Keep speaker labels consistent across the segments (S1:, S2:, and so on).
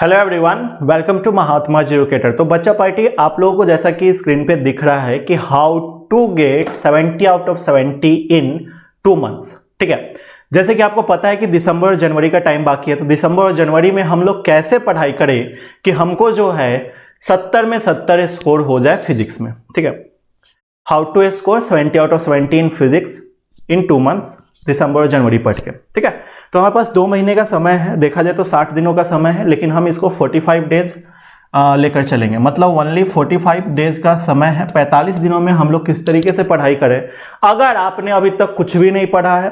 S1: Hello everyone, welcome to Mahatma educator. तो बच्चा party, आप लोगों को जैसा कि स्क्रीन पे दिख रहा है कि how to get 70 out of 70 in 2 months. ठीक है, जैसे कि आपको पता है कि दिसंबर और जनवरी का टाइम बाकी है, तो दिसंबर और जनवरी में हम लोग कैसे पढ़ाई करें कि हमको जो है 70 में 70 स्कोर हो जाए फिजिक्स में। ठीक है, how to score 70 out of 70 in physics in 2 months, दिसंबर और जनवरी पढ़ के। ठीक है, तो हमारे पास 2 महीने का समय है, देखा जाए तो 60 दिनों का समय है, लेकिन हम इसको 45 डेज लेकर चलेंगे। मतलब ओनली 45 डेज का समय है। 45 दिनों में हम लोग किस तरीके से पढ़ाई करें। अगर आपने अभी तक कुछ भी नहीं पढ़ा है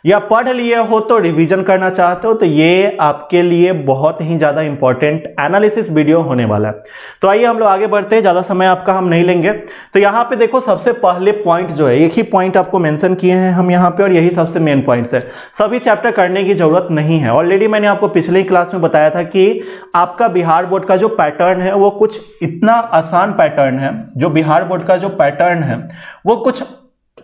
S1: या पढ़ लिए हो तो रिवीजन करना चाहते हो, तो ये आपके लिए बहुत ही ज़्यादा इंपॉर्टेंट एनालिसिस वीडियो होने वाला है। तो आइए हम लोग आगे बढ़ते हैं, ज़्यादा समय आपका हम नहीं लेंगे। तो यहाँ पे देखो, सबसे पहले पॉइंट जो है, एक ही पॉइंट आपको मेंशन किए हैं हम यहाँ पे, और यही सबसे मेन पॉइंट्स है। सभी चैप्टर करने की जरूरत नहीं है। ऑलरेडी मैंने आपको पिछले क्लास में बताया था कि आपका बिहार बोर्ड का जो पैटर्न है वो कुछ इतना आसान पैटर्न है। जो बिहार बोर्ड का जो पैटर्न है वो कुछ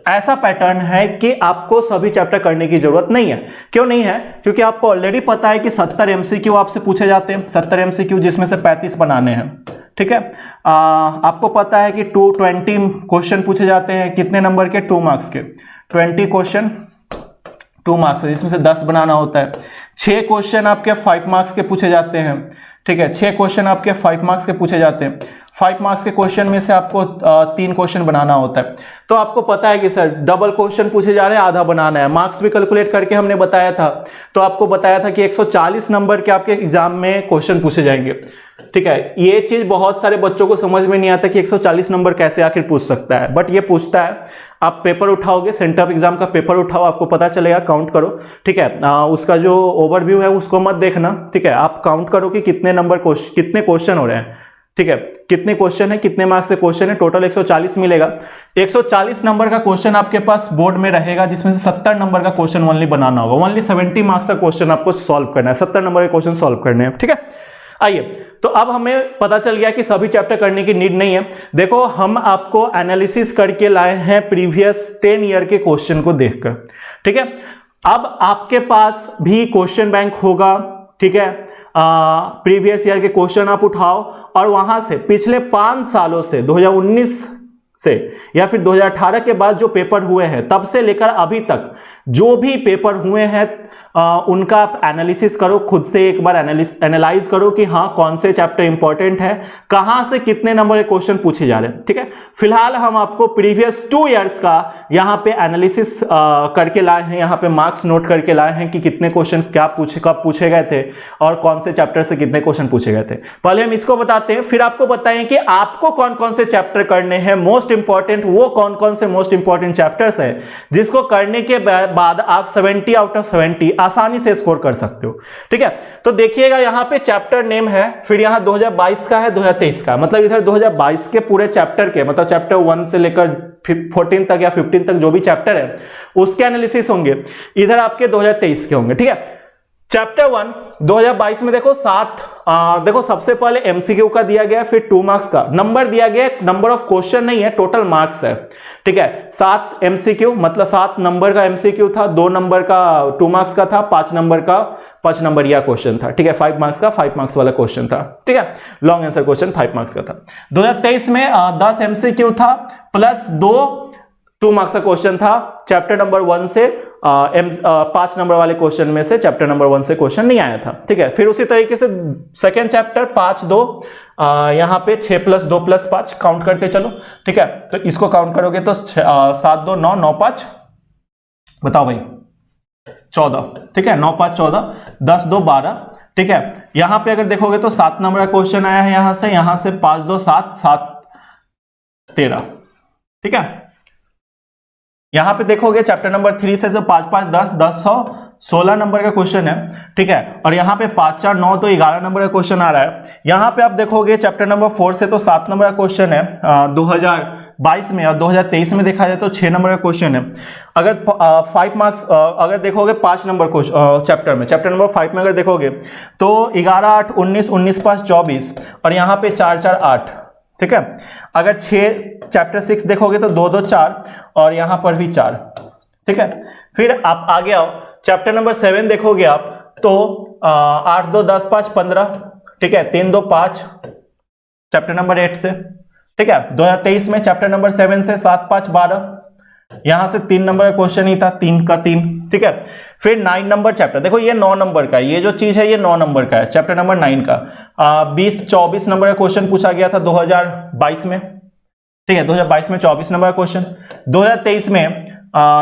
S1: ऐसा पैटर्न है कि आपको सभी चैप्टर करने की जरूरत नहीं है। क्यों नहीं है? क्योंकि आपको ऑलरेडी पता है कि 70 एमसीक्यू आपसे पूछे जाते हैं, 70 एमसीक्यू, जिसमें से 35 बनाने हैं। ठीक है, आपको पता है कि 220 क्वेश्चन पूछे जाते हैं। कितने नंबर के? 2 मार्क्स के। 20 क्वेश्चन 2 मार्क्स, जिसमें से 10 बनाना होता है। 6 क्वेश्चन आपके 5 मार्क्स के पूछे जाते हैं। ठीक है, 6 क्वेश्चन आपके 5 मार्क्स के पूछे जाते हैं। 5 मार्क्स के क्वेश्चन में से आपको 3 क्वेश्चन बनाना होता है। तो आपको पता है कि सर डबल क्वेश्चन पूछे जा रहे हैं, आधा बनाना है। मार्क्स भी कैलकुलेट करके हमने बताया था। तो आपको बताया था कि 140 नंबर के आपके एग्जाम में क्वेश्चन पूछे जाएंगे। ठीक है, ये चीज बहुत सारे बच्चों को समझ में नहीं आता कि 140 नंबर कैसे आखिर पूछ सकता है, बट ये पूछता है। आप पेपर उठाओगे, सेंटर ऑफ एग्जाम का पेपर उठाओ, आपको पता चलेगा, काउंट करो। ठीक है, उसका जो ओवरव्यू है उसको मत देखना। ठीक है, आप काउंट करो कि कितने नंबर कितने क्वेश्चन हो रहे हैं। ठीक है, कितने क्वेश्चन है, कितने मार्क्स से क्वेश्चन है, टोटल 140 मिलेगा। 140 नंबर का क्वेश्चन आपके पास बोर्ड में रहेगा, जिसमें से 70 नंबर का क्वेश्चन ओनली बनाना होगा। ओनली 70 मार्क्स का क्वेश्चन आपको सॉल्व करना है, 70 नंबर के क्वेश्चन सॉल्व करने हैं। ठीक है, आइए, तो अब हमें पता चल गया कि सभी चैप्टर करने की नीड नहीं है। देखो, हम आपको एनालिसिस करके लाए हैं प्रीवियस 10 ईयर के क्वेश्चन को देखकर। ठीक है, अब आपके पास भी क्वेश्चन बैंक होगा। ठीक है, प्रीवियस ईयर के क्वेश्चन आप उठाओ और वहां से पिछले 5 सालों से, 2019 से या फिर 2018 के बाद जो पेपर हुए हैं, तब से लेकर अभी तक जो भी पेपर हुए हैं उनका आप एनालिसिस करो, खुद से एक बार एनालाइज करो कि हाँ, कौन से चैप्टर इंपॉर्टेंट है, कहां से कितने नंबर के क्वेश्चन पूछे जा रहे हैं। ठीक है, फिलहाल हम आपको प्रीवियस 2 इयर्स का यहां पे एनालिसिस करके लाए हैं, यहां पे मार्क्स नोट करके लाए हैं कि कितने क्वेश्चन क्या पूछे, कब पूछे गए थे और कौन से चैप्टर से कितने क्वेश्चन पूछे गए थे। पहले हम इसको बताते हैं, फिर आपको बताएं कि आपको कौन कौन से चैप्टर करने हैं मोस्ट इंपॉर्टेंट, वो कौन कौन से मोस्ट इंपॉर्टेंट चैप्टर्स है जिसको करने के बाद आप 70 आउट ऑफ 70 आसानी से स्कोर कर सकते हो। ठीक है, तो देखिएगा यहाँ पे चैप्टर नेम है, फिर यहाँ 2022 का है, 2023 का, मतलब इधर 2022 के पूरे चैप्टर के, मतलब चैप्टर 1 से लेकर 14 तक या 15 तक जो भी चैप्टर है उसके एनालिसिस होंगे। इधर आपके 2023 के होंगे। ठीक है, चैप्टर 1 2022 में देखो 7 देखो, सबसे पहले एमसीक्यू का दिया गया, फिर 2 मार्क्स का नंबर दिया गया, नंबर ऑफ क्वेश्चन नहीं है, टोटल मार्क्स है। ठीक है, 7 एमसीक्यू मतलब 7 नंबर का एमसीक्यू था, 2 नंबर का 2 मार्क्स का था, 5 नंबर का 5 नंबर या क्वेश्चन था। ठीक है, 5 मार्क्स का 5 मार्क्स वाला क्वेश्चन था। ठीक है, लॉन्ग आंसर क्वेश्चन 5 मार्क्स का था। 2023 में 10 एमसीक्यू था प्लस 2 मार्क्स का क्वेश्चन था। चैप्टर नंबर 1 से 5 नंबर वाले क्वेश्चन में से चैप्टर नंबर 1 से क्वेश्चन नहीं आया था। ठीक है, फिर उसी तरीके से सेकेंड चैप्टर 5 2 यहां पे 6 + 2 + 5 काउंट करते चलो। ठीक है, तो इसको काउंट करोगे तो 7 2 9 9 5, बताओ भाई, 14। ठीक है, 9 5 14, 10 2 12। ठीक है, यहां पे अगर देखोगे तो 7 नंबर का क्वेश्चन आया है, यहां से 5 2 7 7 13। ठीक है, यहां पे देखोगे चैप्टर नंबर 3 से जो 5 5 10 10 16 नंबर का क्वेश्चन है। ठीक है, और यहां पे 5 4 9 तो 11 नंबर का क्वेश्चन आ रहा है। यहां पे आप देखोगे चैप्टर नंबर 4 से तो 7 नंबर का क्वेश्चन है 2022 में, और 2023 में देखा जाए तो 6 नंबर का क्वेश्चन है। अगर 5 मार्क्स अगर देखोगे 5 नंबर चैप्टर नंबर 5 में अगर देखोगे तो 11 8 19 19 5 24, और यहां पे 4 4 8। ठीक है, अगर 6 चैप्टर 6 देखोगे तो 2 2 4, और यहां पर भी 4। ठीक है, फिर आप आगे आओ, चैप्टर नंबर 7 देखोगे आप तो 8 2 10 5 15। ठीक है, 3 2 5 चैप्टर नंबर 8 से, ठीक है। 2023 में चैप्टर नंबर 7 से 7 5 12, यहां से 3 नंबर का क्वेश्चन ही था, 3 का 3, ठीक है। फिर 9 नंबर चैप्टर, देखो ये 9 नंबर का है, ये जो चीज है ये 9 नंबर का है, चैप्टर नंबर 9 का 20-24 नंबर का क्वेश्चन पूछा गया था 2022 में, ठीक है। 2022 में 24 नंबर का क्वेश्चन, 2023 में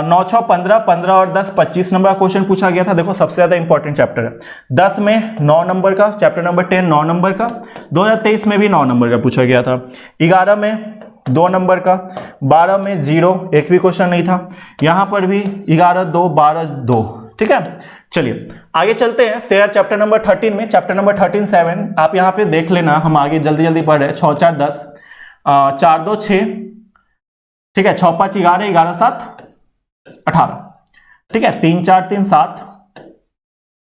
S1: 9 6 15 15 और 10 25 नंबर का क्वेश्चन पूछा गया था। देखो सबसे ज्यादा इंपॉर्टेंट चैप्टर है। 10 में 9 नंबर का, चैप्टर नंबर 10 9 नंबर का, 2023 में भी 9 नंबर का पूछा गया था। 11 में 2 नंबर का, 12 में 0, एक भी क्वेश्चन नहीं था। यहां पर भी 11 2 12 2, ठीक है। चलिए आगे चलते हैं। तेरा चैप्टर नंबर 13 में, चैप्टर नंबर 13 7, आप यहां पे देख लेना, हम आगे जल्दी जल्दी पढ़ रहे हैं। 6 4 10, 4 2 6, ठीक है। 6 5 11, 11 7 18, ठीक है। 3 4 3 7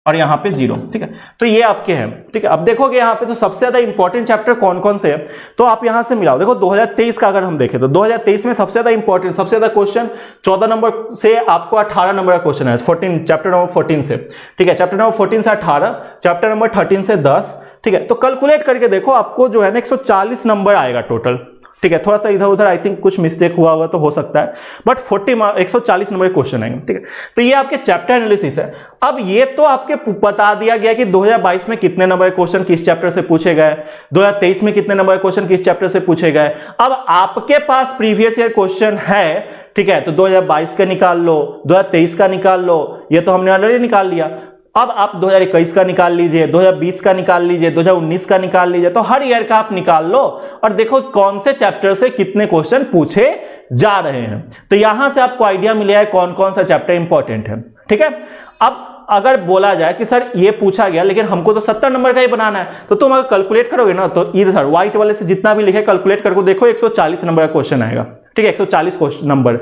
S1: और यहां पे 0, ठीक है। तो ये आपके हैं, ठीक है। अब देखोगे यहां पे तो सबसे ज्यादा इंपॉर्टेंट चैप्टर कौन कौन से हैं, तो आप यहां से मिलाओ। देखो 2023 का अगर हम देखें तो 2023 में सबसे ज्यादा इंपॉर्टेंट, सबसे ज्यादा क्वेश्चन 14 नंबर से आपको 18 नंबर का क्वेश्चन है, 14 चैप्टर नंबर 14 से, ठीक है। चैप्टर नंबर 14 से 18, चैप्टर नंबर 13 से 10, ठीक है। तो कैलकुलेट करके देखो आपको जो है ना 140 नंबर आएगा टोटल, ठीक है। थोड़ा सा इधर उधर आई थिंक कुछ मिस्टेक हुआ होगा तो हो सकता है, बट 140 नंबर के क्वेश्चन आएंगे, ठीक है। तो ये आपके चैप्टर एनालिसिस है। अब ये तो आपके बता दिया गया कि 2022 में कितने नंबर के क्वेश्चन किस चैप्टर से पूछे गए, 2023 में कितने नंबर के क्वेश्चन किस चैप्टर से पूछे गए। अब आपके पास प्रीवियस ईयर क्वेश्चन है, ठीक है, तो 2022 का निकाल लो, 2023 का निकाल लो, ये तो हमने ऑलरेडी निकाल लिया। अब आप 2021 का निकाल लीजिए, 2020 का निकाल लीजिए, 2019 का निकाल लीजिए, तो हर ईयर का आप निकाल लो और देखो कौन से चैप्टर से कितने क्वेश्चन पूछे जा रहे हैं। तो यहां से आपको आइडिया मिलेगा कौन कौन सा चैप्टर इंपॉर्टेंट है, ठीक है। अब अगर बोला जाए कि सर ये पूछा गया लेकिन हमको तो 70 नंबर का ही बनाना है, तो तुम अगर कैलकुलेट करोगे ना तो इधर सर व्हाइट वाले से जितना भी लिखे कैलकुलेट करके देखो 140 नंबर का क्वेश्चन आएगा, ठीक है। 140 नंबर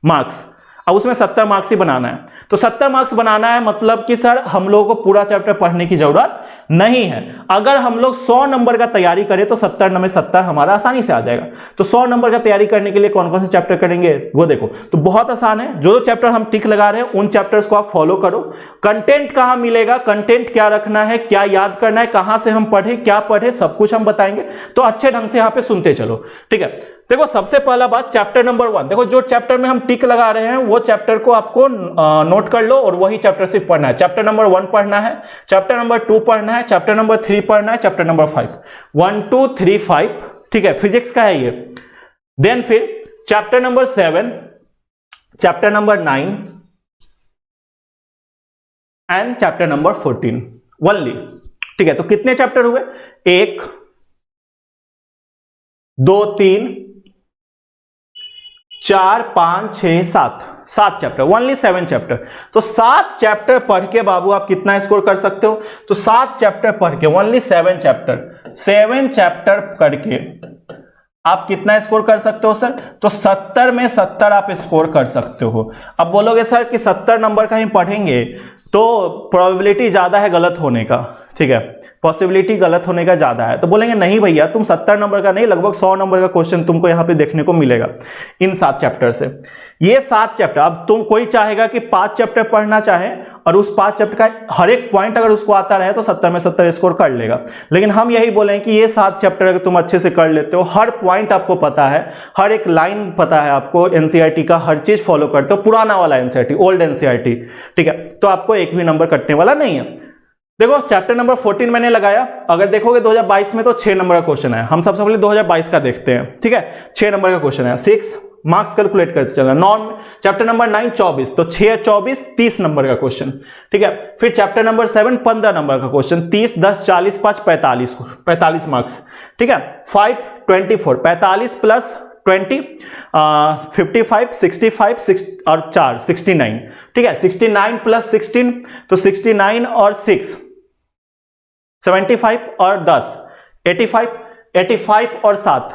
S1: मार्क्स, अब उसमें 70 मार्क्स ही बनाना है। तो 70 मार्क्स बनाना है मतलब कि सर हम लोगों को पूरा चैप्टर पढ़ने की जरूरत नहीं है। अगर हम लोग 100 नंबर का तैयारी करें तो 70 में 70 हमारा आसानी से आ जाएगा। तो 100 नंबर का तैयारी करने के लिए कौन कौन से चैप्टर करेंगे वो देखो, तो बहुत आसान है। जो चैप्टर हम टिक लगा रहे हैं उन चैप्टर्स को आप फॉलो करो। कंटेंट कहां मिलेगा, कंटेंट क्या रखना है, क्या याद करना है, कहां से हम पढ़े, क्या पढ़े, सब कुछ हम बताएंगे। तो अच्छे ढंग से यहां पे सुनते चलो, ठीक है। देखो सबसे पहला बात चैप्टर नंबर 1, देखो जो चैप्टर में हम टिक लगा रहे हैं वो चैप्टर को आपको नोट कर लो और वही चैप्टर सिर्फ पढ़ना है। चैप्टर नंबर 1 पढ़ना है, चैप्टर नंबर 2 पढ़ना है, चैप्टर नंबर 3 पढ़ना है, चैप्टर नंबर 5, 1 2 3 5, ठीक है। फिजिक्स का है ये। देन फिर chapter number 7, chapter number 9 and chapter number 14 only, ठीक है। तो कितने चैप्टर हुए, 1 2 3 4 5 6 7 चैप्टर, ओनली 7 चैप्टर। तो 7 चैप्टर पढ़ के बाबू आप कितना स्कोर कर सकते हो, तो 7 चैप्टर पढ़ के ओनली 7 चैप्टर करके आप कितना स्कोर कर सकते हो सर, तो 70 में 70 आप स्कोर कर सकते हो। अब बोलोगे सर कि 70 नंबर का ही पढ़ेंगे तो प्रोबेबिलिटी ज्यादा है गलत होने का, ठीक है, पॉसिबिलिटी गलत होने का ज्यादा है। तो बोलेंगे नहीं भैया तुम 70 नंबर का नहीं, लगभग 100 नंबर का क्वेश्चन तुमको यहां पे देखने को मिलेगा इन 7 चैप्टर से। ये 7 चैप्टर, अब तुम कोई चाहेगा कि 5 चैप्टर पढ़ना चाहे और उस 5 चैप्टर का हर एक पॉइंट अगर उसको आता रहे तो 70 में 70 स्कोर कर लेगा। लेकिन हम यही बोलें कि ये 7 चैप्टर अगर तुम अच्छे से कर लेते हो, हर पॉइंट आपको पता है, हर एक लाइन पता है आपको, एनसीईआरटी का हर चीज फॉलो करते हो, पुराना वाला एनसीईआरटी, ओल्ड एनसीईआरटी, ठीक है, तो आपको एक भी नंबर कटने वाला नहीं है। देखो चैप्टर नंबर 14 मैंने लगाया, अगर देखोगे 2022 में तो 6 नंबर का क्वेश्चन है। हम सबसे पहले 2022 का देखते हैं, ठीक है। 6 नंबर का क्वेश्चन है, 6 मार्क्स कैलकुलेट करते चलना। नॉन चैप्टर नंबर 9 24, तो 6 24 30 नंबर का क्वेश्चन, ठीक है। फिर चैप्टर नंबर 7 15 नंबर का क्वेश्चन, 30 10 40 5 45 मार्क्स, ठीक है। 5 24, 45 प्लस 20 55 65 6 और 4 69, ठीक है। 69 प्लस 16 तो 69 और 6 75 और 10 85 और 7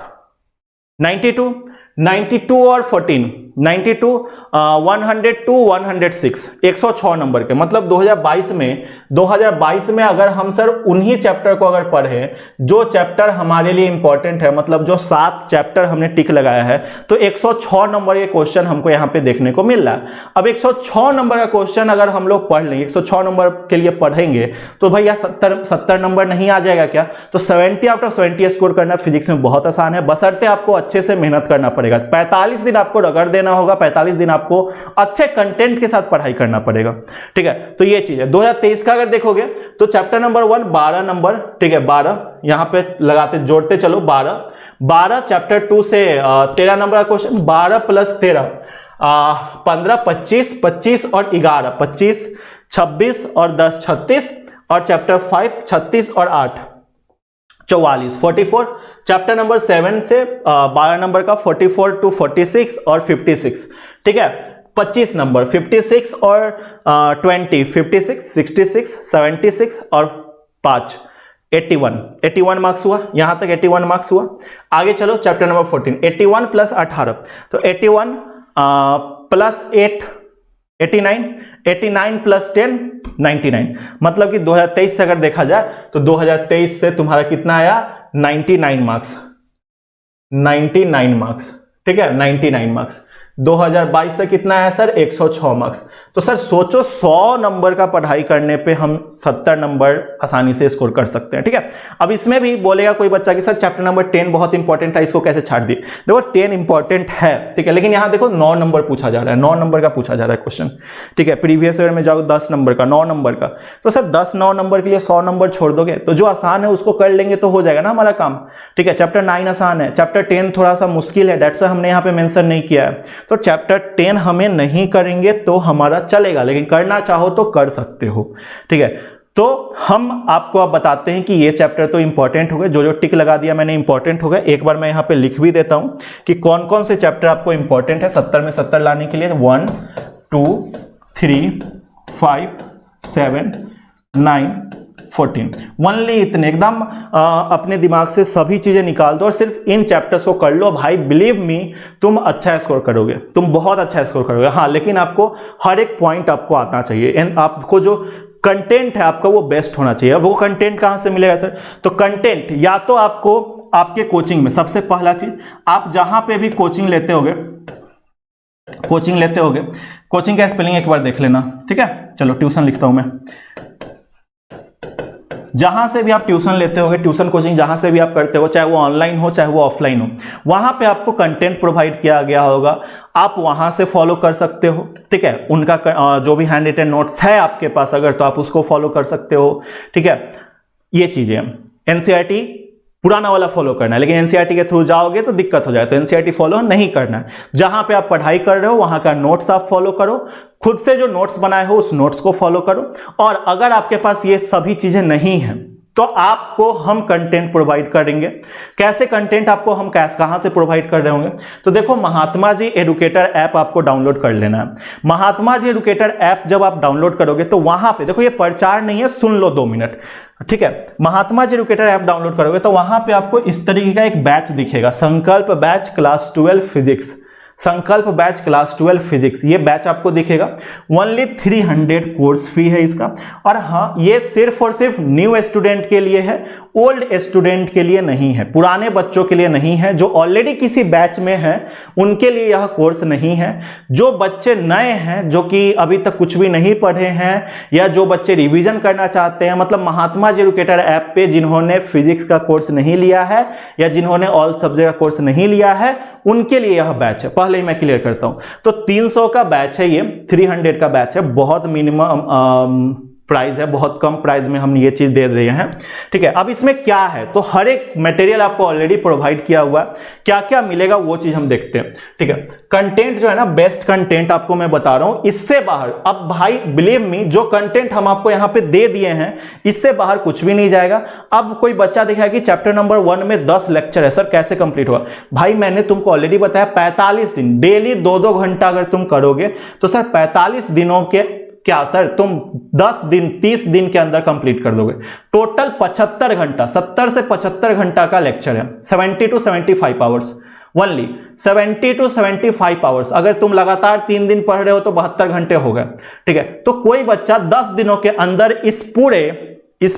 S1: 92 और 14 92 102 106 106 नंबर के, मतलब 2022 में अगर हम सर उन्हीं चैप्टर को अगर पढ़े जो चैप्टर हमारे लिए इंपॉर्टेंट है, मतलब जो 7 चैप्टर हमने टिक लगाया है, तो 106 नंबर के क्वेश्चन हमको यहाँ पे देखने को मिल रहा है। अब 106 नंबर का क्वेश्चन अगर हम लोग पढ़ लेंगे, 106 नंबर के लिए पढ़ेंगे तो भैया 70 नंबर नहीं आ जाएगा क्या? तो 70 आउट ऑफ 70 स्कोर करना फिजिक्स में बहुत आसान है, बशर्ते आपको अच्छे से मेहनत करना पड़ेगा। 45 दिन आपको रगड़ देना होगा, 45 दिन आपको अच्छे कंटेंट के साथ पढ़ाई करना पड़ेगा, ठीक है। तो ये चीज है। 2023 का अगर देखोगे तो चैप्टर नंबर 1 12 नंबर, ठीक है, 12 यहां पे लगाते जोड़ते चलो 12 चैप्टर 2 से 13 नंबर का क्वेश्चन, 12 प्लस 13 15 25 और 11 25 26 और 10 36 और चैप्टर 5 36 और 8 44 44। चैप्टर नंबर 7 से 12 नंबर का 44 टू 46 और 56, ठीक है। 25 नंबर 56 और 20 56 66 76 और 5 81 मार्क्स हुआ, यहां तक 81 मार्क्स हुआ। आगे चलो चैप्टर नंबर 14 81 प्लस 18, तो 81 प्लस 8 89 प्लस 10 99, मतलब कि 2023 से अगर देखा जाए तो 2023 से तुम्हारा कितना आया 99 मार्क्स, 99 मार्क्स, ठीक है, 99 मार्क्स। 2022 से कितना आया सर 106 मार्क्स। तो सर सोचो 100 नंबर का पढ़ाई करने पे हम 70 नंबर आसानी से स्कोर कर सकते हैं, ठीक है। अब इसमें भी बोलेगा कोई बच्चा कि सर चैप्टर नंबर 10 बहुत इंपॉर्टेंट है, इसको कैसे छाड़ दिए? देखो 10 इंपॉर्टेंट है, ठीक है, लेकिन यहां देखो 9 नंबर पूछा जा रहा है, 9 नंबर का पूछा जा रहा है क्वेश्चन, ठीक है। प्रीवियस ईयर में जाओ 10 नंबर का, 9 नंबर का, तो सर 10-9 नंबर के लिए 100 नंबर छोड़ दोगे तो जो आसान है उसको कर लेंगे तो हो जाएगा ना हमारा काम, ठीक है। चैप्टर 9 आसान है, चैप्टर 10 थोड़ा सा मुश्किल है, डेट्स हमने यहाँ पे मेंशन नहीं किया है। तो चैप्टर 10 हमें नहीं करेंगे तो हमारा चलेगा, लेकिन करना चाहो तो कर सकते हो, ठीक है। तो हम आपको अब बताते हैं कि ये चैप्टर तो इंपॉर्टेंट हो गए, जो जो टिक लगा दिया मैंने इंपॉर्टेंट हो गए। एक बार मैं यहां पे लिख भी देता हूं कि कौन कौन से चैप्टर आपको इंपॉर्टेंट है 70 में 70 लाने के लिए। 1 2 3 5 7 9 14, ओनली इतने, एकदम अपने दिमाग से सभी चीजें निकाल दो और सिर्फ इन चैप्टर्स को कर लो। भाई बिलीव मी तुम अच्छा स्कोर करोगे, तुम बहुत अच्छा स्कोर करोगे। हाँ, लेकिन आपको हर एक पॉइंट आपको आना चाहिए, आपको जो कंटेंट है आपका वो बेस्ट होना चाहिए। अब वो कंटेंट कहां से मिलेगा सर? तो कंटेंट या तो आपको आपके कोचिंग में, सबसे पहला चीज आप जहां पे भी कोचिंग लेते होगे, कोचिंग का स्पेलिंग एक बार देख लेना, ठीक है। चलो ट्यूशन लिखता हूं मैं। जहां से भी आप ट्यूशन लेते होगे, ट्यूशन कोचिंग जहां से भी आप करते हो, चाहे वो ऑनलाइन हो चाहे वो ऑफलाइन हो, वहां पे आपको कंटेंट प्रोवाइड किया गया होगा, आप वहां से फॉलो कर सकते हो, ठीक है। उनका जो भी हैंड रिटन नोट्स है आपके पास अगर, तो आप उसको फॉलो कर सकते हो, ठीक है। ये चीजें एनसीईआरटी पुराना वाला फॉलो करना है, लेकिन एनसीईआरटी के थ्रू जाओगे तो दिक्कत हो जाए, तो एनसीईआरटी फॉलो नहीं करना है। जहां पे आप पढ़ाई कर रहे हो वहां का नोट्स आप फॉलो करो, खुद से जो नोट्स बनाए हो उस नोट्स को फॉलो करो। और अगर आपके पास ये सभी चीजें नहीं हैं तो आपको हम कंटेंट प्रोवाइड करेंगे। कैसे कंटेंट आपको हम कहां से प्रोवाइड कर रहे होंगे? तो देखो महात्मा जी एडुकेटर ऐप आपको डाउनलोड कर लेना है। महात्मा जी एडुकेटर ऐप जब आप डाउनलोड करोगे तो वहां पे देखो, ये प्रचार नहीं है, सुन लो 2 मिनट, ठीक है। Mahatma ji educator app download करोगे तो वहां पे आपको इस तरीके का एक बैच दिखेगा, संकल्प बैच क्लास 12 फिजिक्स, संकल्प बैच क्लास 12 फिजिक्स, ये बैच आपको दिखेगा। ओनली 300 कोर्स फी है इसका। और हाँ, ये सिर्फ और सिर्फ न्यू स्टूडेंट के लिए है, ओल्ड स्टूडेंट के लिए नहीं है, पुराने बच्चों के लिए नहीं है। जो ऑलरेडी किसी बैच में है उनके लिए यह कोर्स नहीं है। जो बच्चे नए हैं, जो कि अभी तक कुछ भी नहीं पढ़े हैं, या जो बच्चे रिवीजन करना चाहते हैं, मतलब महात्मा जी एडुकेटर ऐप पे जिन्होंने फिजिक्स का कोर्स नहीं लिया है या जिन्होंने ऑल सब्जेक्ट का कोर्स नहीं लिया है, उनके लिए यह बैच है। पहले ही मैं क्लियर करता हूं, तो 300 का बैच है, ये 300 का बैच है, बहुत मिनिमम प्राइस है, बहुत कम प्राइस में हम ये चीज दे रहे हैं, ठीक है। अब इसमें क्या है, तो हर एक मटेरियल आपको ऑलरेडी प्रोवाइड किया हुआ है, क्या क्या मिलेगा वो चीज हम देखते हैं, ठीक है। कंटेंट जो है ना, बेस्ट कंटेंट आपको मैं बता रहा हूं, इससे बाहर अब भाई बिलीव मी, जो कंटेंट हम आपको यहां पे दे दिए हैं इससे बाहर कुछ भी नहीं जाएगा। अब कोई बच्चा दिखाया कि चैप्टर नंबर 1 में 10 लेक्चर है, सर कैसे कंप्लीट हुआ? भाई मैंने तुमको ऑलरेडी बताया 45 दिन, डेली 2-2 घंटा अगर तुम करोगे तो सर 45 दिनों के क्या सर तुम 10 दिन 30 दिन के अंदर कंप्लीट कर दोगे। टोटल 75 घंटा, 70 से 75 घंटा का लेक्चर है, 70 to 75 hours. Only 70 to 75 hours. अगर तुम लगातार 3 दिन पढ़ रहे हो तो 72 घंटे हो गए, ठीक है। तो कोई बच्चा 10 दिनों के अंदर इस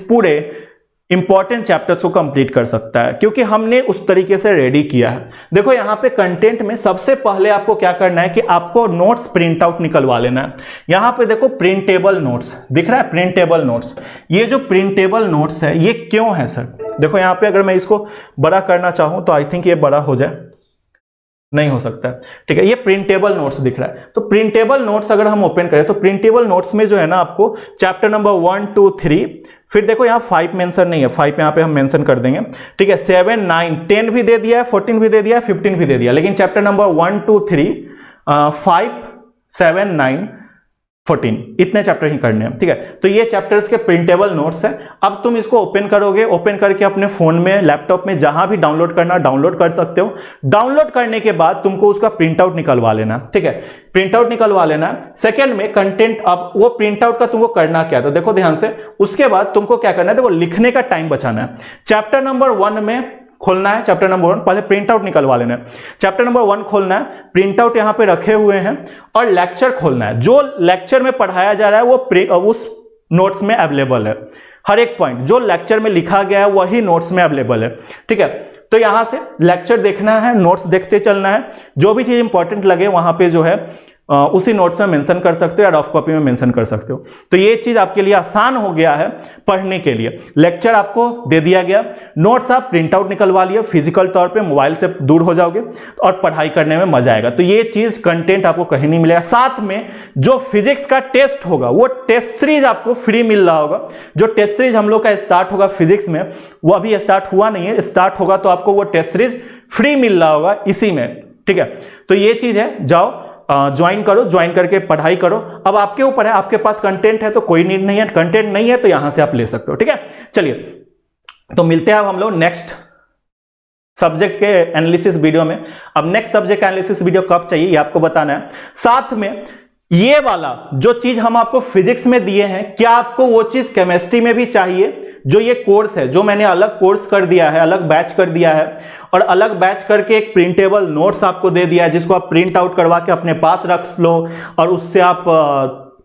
S1: पूरे इंपॉर्टेंट चैप्टर्स को कंप्लीट कर सकता है, क्योंकि हमने उस तरीके से रेडी किया है। देखो यहां पे कंटेंट में सबसे पहले आपको क्या करना है कि आपको नोट्स प्रिंट आउट निकलवा लेना है। यहां पे देखो प्रिंटेबल नोट्स दिख रहा है, प्रिंटेबल नोट्स। ये जो प्रिंटेबल नोट्स है ये क्यों है सर? देखो यहां पे अगर मैं इसको बड़ा करना चाहूं तो आई थिंक ये बड़ा हो जाए, नहीं हो सकता है, ठीक है। ये प्रिंटेबल नोट्स दिख रहा है। तो प्रिंटेबल नोट्स अगर हम ओपन करें तो प्रिंटेबल नोट्स में जो है ना आपको चैप्टर नंबर 1, 2, 3, फिर देखो यहाँ 5 मेंशन नहीं है, 5 यहाँ पे हम मेंशन कर देंगे, ठीक है। 7, 9, 10 भी दे दिया है, 14 भी दे दिया है, 15 भी दे दिया, लेकिन चैप्टर नंबर 1, 2, 3, 5, 7, 9, 14 इतने चैप्टर ही करने हैं, ठीक है। तो ये चैप्टर्स के प्रिंटेबल नोट्स हैं। अब तुम इसको ओपन करोगे, ओपन करके अपने फोन में, लैपटॉप में जहां भी डाउनलोड करना डाउनलोड कर सकते हो। डाउनलोड करने के बाद तुमको उसका प्रिंट आउट निकलवा लेना, ठीक है। प्रिंट आउट निकलवा लेना। सेकंड में कंटेंट, अब वो प्रिंट आउट का तुमको करना क्या है तो देखो ध्यान से, उसके बाद तुमको क्या करना है, देखो लिखने का टाइम बचाना है। चैप्टर नंबर 1 में खोलना है, चैप्टर नंबर 1 पहले प्रिंट आउट निकलवा लेना है। चैप्टर नंबर 1 खोलना है, प्रिंट आउट यहां पे रखे हुए हैं, और लेक्चर खोलना है। जो लेक्चर में पढ़ाया जा रहा है वो उस नोट्स में अवेलेबल है। हर एक पॉइंट जो लेक्चर में लिखा गया है वही नोट्स में अवेलेबल है, ठीक है। तो यहां से लेक्चर देखना है, नोट्स देखते चलना है, जो भी चीज इंपॉर्टेंट लगे वहां पे जो है उसी नोट्स में मेंशन कर सकते हो या रफ कॉपी में मेंशन कर सकते हो। तो ये चीज आपके लिए आसान हो गया है पढ़ने के लिए। लेक्चर आपको दे दिया गया, नोट्स आप प्रिंट आउट निकलवा लिए, फिजिकल तौर पे मोबाइल से दूर हो जाओगे और पढ़ाई करने में मजा आएगा। तो ये चीज कंटेंट आपको कहीं नहीं मिलेगा। साथ में जो फिजिक्स का टेस्ट होगा वो टेस्ट सीरीज आपको फ्री मिल रहा होगा। जो टेस्ट सीरीज हम लोग का स्टार्ट होगा फिजिक्स में, वो अभी स्टार्ट हुआ नहीं है, स्टार्ट होगा तो आपको वो टेस्ट सीरीज फ्री मिल रहा होगा इसी में, ठीक है। तो ये चीज है, जाओ ज्वाइन करो, ज्वाइन करके पढ़ाई करो। अब आपके ऊपर है, आपके पास कंटेंट है तो कोई नीड नहीं है, कंटेंट नहीं है तो यहां से आप ले सकते हो, ठीक है। चलिए तो मिलते हैं अब हम लोग नेक्स्ट सब्जेक्ट के एनालिसिस वीडियो में। अब नेक्स्ट सब्जेक्ट एनालिसिस वीडियो कब चाहिए ये आपको बताना है। साथ में ये वाला जो चीज हम आपको फिजिक्स में दिए हैं, क्या आपको वो चीज केमिस्ट्री में भी चाहिए? जो ये कोर्स है, जो मैंने अलग कोर्स कर दिया है, अलग बैच कर दिया है, और अलग बैच करके एक प्रिंटेबल नोट्स आपको दे दिया है जिसको आप प्रिंट आउट करवा के अपने पास रख लो और उससे आप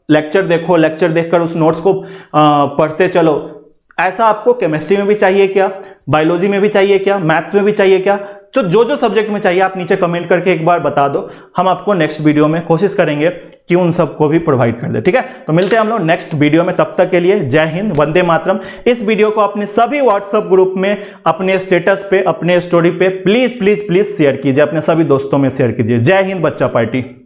S1: लेक्चर देखो, लेक्चर देखकर उस नोट्स को पढ़ते चलो। ऐसा आपको केमिस्ट्री में भी चाहिए क्या, बायोलॉजी में भी चाहिए क्या, मैथ्स में भी चाहिए क्या? तो जो सब्जेक्ट में चाहिए आप नीचे कमेंट करके एक बार बता दो, हम आपको नेक्स्ट वीडियो में कोशिश करेंगे कि उन सबको भी प्रोवाइड कर दे, ठीक है। तो मिलते हैं हम लोग नेक्स्ट वीडियो में, तब तक के लिए जय हिंद, वंदे मातरम। इस वीडियो को अपने सभी व्हाट्सएप ग्रुप में, अपने स्टेटस पे, अपने स्टोरी पे प्लीज प्लीज प्लीज शेयर कीजिए, अपने सभी दोस्तों में शेयर कीजिए। जय हिंद बच्चा पार्टी।